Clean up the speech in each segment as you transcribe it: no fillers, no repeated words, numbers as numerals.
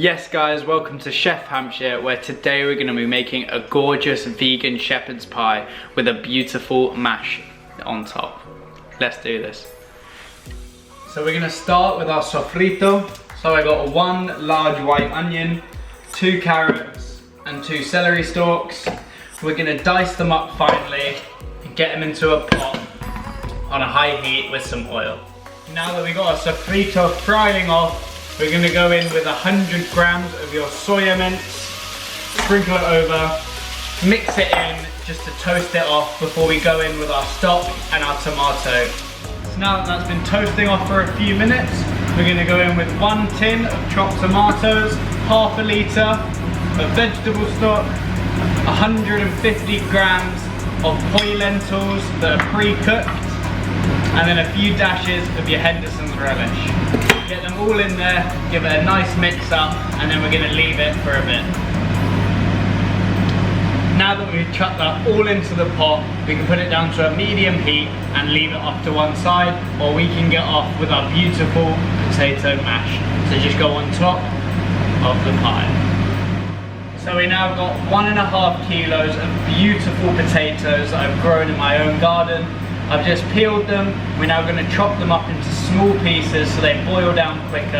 Yes guys, welcome to Chef Hampshire, where today we're going to be making a gorgeous vegan shepherd's pie with a beautiful mash on top. Let's do this. So we're going to start with our sofrito. So I got 1 large white onion, 2 carrots and 2 celery stalks. We're going to dice them up finely and get them into a pot on a high heat with some oil. Now that we've got our sofrito frying off, we're going to go in with 100 grams of your soya mince, sprinkle it over, mix it in just to toast it off before we go in with our stock and our tomato. So now that that's been toasting off for a few minutes, we're going to go in with 1 tin of chopped tomatoes, half a litre of vegetable stock, 150 grams of poi lentils that are pre-cooked, and then a few dashes of your Henderson's relish. Get them all in there, give it a nice mix up, and then we're going to leave it for a bit. Now that we've chucked that all into the pot, we can put it down to a medium heat and leave it off to one side, or we can get off with our beautiful potato mash. So just go on top of the pie. So we now got 1.5 kilos of beautiful potatoes that I've grown in my own garden. I've just peeled them. We're now going to chop them up into small pieces so they boil down quicker.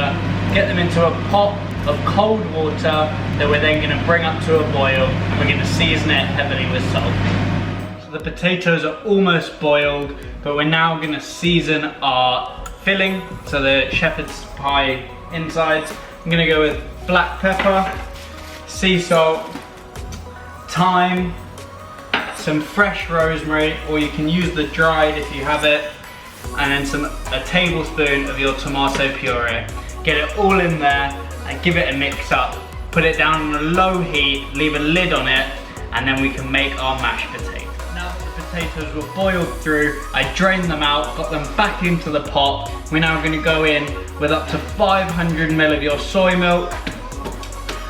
Get them into a pot of cold water that we're then going to bring up to a boil, and we're going to season it heavily with salt. So the potatoes are almost boiled, but we're now going to season our filling, so the shepherd's pie insides. I'm going to go with black pepper, sea salt, thyme, some fresh rosemary, or you can use the dried if you have it, and then a tablespoon of your tomato puree. Get it all in there and give it a mix up. Put it down on a low heat, leave a lid on it, and then we can make our mashed potatoes. Now that the potatoes were boiled through, I drained them out, got them back into the pot. We're now going to go in with up to 500 ml of your soy milk,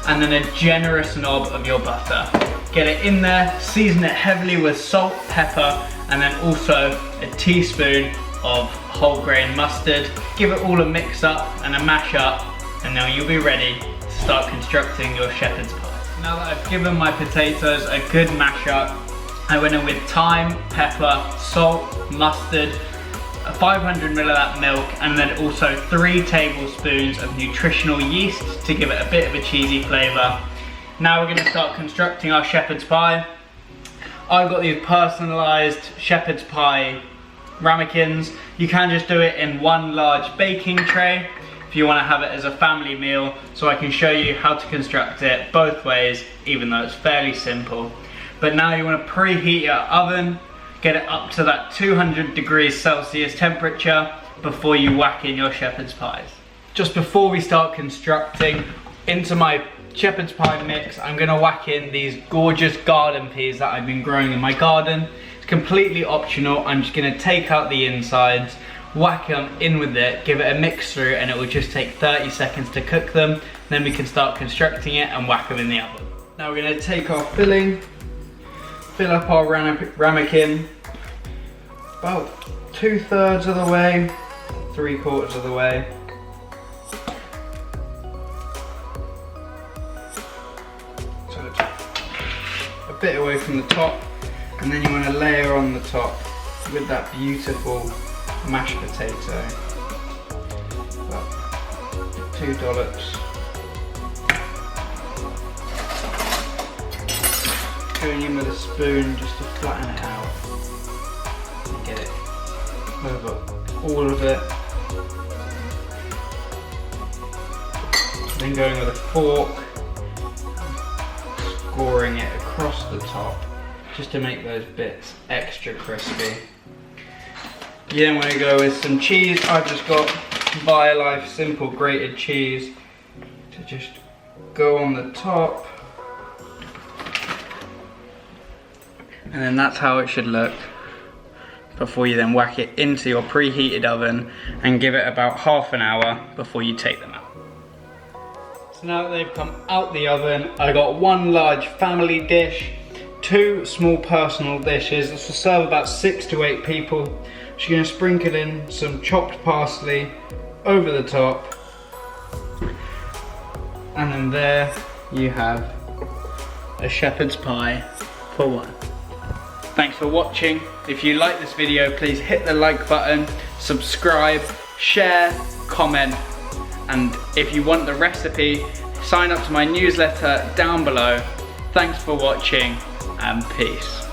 and then a generous knob of your butter. Get it in there, season it heavily with salt, pepper, and then also a teaspoon of whole grain mustard. Give it all a mix up and a mash up, and now you'll be ready to start constructing your shepherd's pie. Now that I've given my potatoes a good mash up, I went in with thyme, pepper, salt, mustard, 500 ml of that milk, and then also 3 tablespoons of nutritional yeast to give it a bit of a cheesy flavour. Now we're going to start constructing our shepherd's pie. I've got these personalised shepherd's pie ramekins. You can just do it in 1 large baking tray if you want to have it as a family meal, so I can show you how to construct it both ways, even though it's fairly simple. But now you want to preheat your oven, get it up to that 200 degrees Celsius temperature before you whack in your shepherd's pies. Just before we start constructing, into my shepherd's pie mix, I'm going to whack in these gorgeous garden peas that I've been growing in my garden. It's completely optional. I'm just going to take out the insides, whack them in with it, give it a mix through, and it will just take 30 seconds to cook them. Then we can start constructing it and whack them in the oven. Now we're going to take our filling, fill up our ramekin about 2/3 of the way, 3/4 of the way. A bit away from the top, and then you want to layer on the top with that beautiful mashed potato. About 2 dollops. Going in with a spoon just to flatten it out and get it over all of it. Then going with a fork, scoring it across the top just to make those bits extra crispy. You then want to go with some cheese. I've just got BioLife simple grated cheese to just go on the top, and then that's how it should look before you then whack it into your preheated oven and give it about half an hour before you take them out. So now that they've come out the oven, I got 1 large family dish, 2 small personal dishes. This will serve about 6 to 8 people. Just going to sprinkle in some chopped parsley over the top, And then there you have a shepherd's pie for one. Thanks for watching. If you like this video, please hit the like button, subscribe, share, comment, and if you want the recipe, sign up to my newsletter down below. Thanks for watching and peace.